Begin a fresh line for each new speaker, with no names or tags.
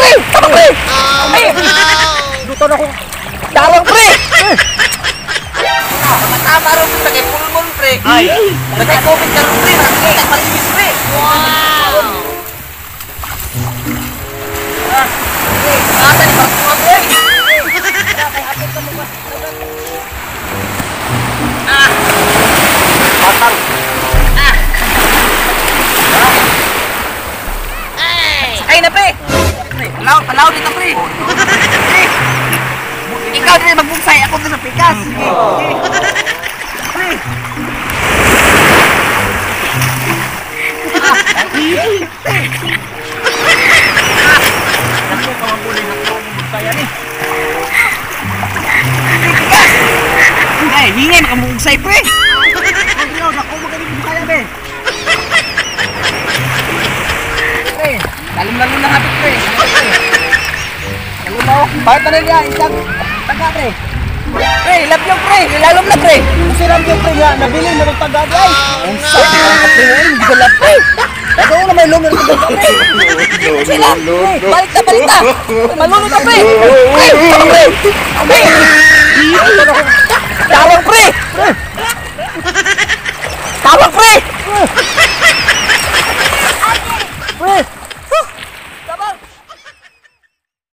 pre! Tama, pre! Ay! Luto na akong dalang, pre!
Tama rin sa kay pulmon, pre.
Ay!
Nagay COVID ka rin, pre. Nakakita malinis, pre.
Wow!
Ata ni Bakwa, pre.
Batang!
Ay na, pre. Palaw dito, pre. Pre. Ikaw din magbugsay. Ako din sa pikas. Sige. Pre.
Naku, kamamuli na ko magbuksayan eh.
Pikas. Ay, hingay makabugsay, pre.
Ano, naku, magaling buksayan eh.
Pre. Lalo na hapit, pre. Lalo bakit na rin yan? Isang taga, pre. Pre, love you, pre. Lalom na, pre.
Kasi lang yung pre nga, nabili na ng tagad ay.
Ang sakit ng kapre ngayon. Hindi ko love, pre.
Ikaw na may lumer ko ng pre.
Sila, pre. Balik na. Malunod na, pre. Pre, tama, pre. Pre. Dalang, pre.